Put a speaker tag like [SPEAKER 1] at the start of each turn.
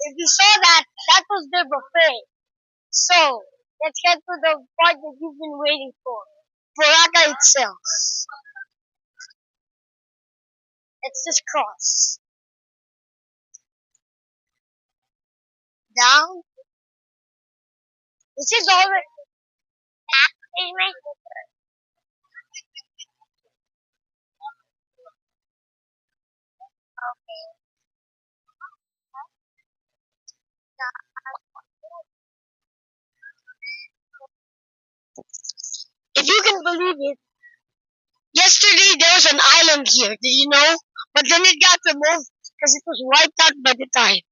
[SPEAKER 1] If you saw that, that was their buffet. So, let's get to the part that you've been waiting for. Boracay itself. Let's just cross. Down. This is already... If you can believe it, yesterday there was an island here. Did you know? But then it got removed because it was wiped out by the tide.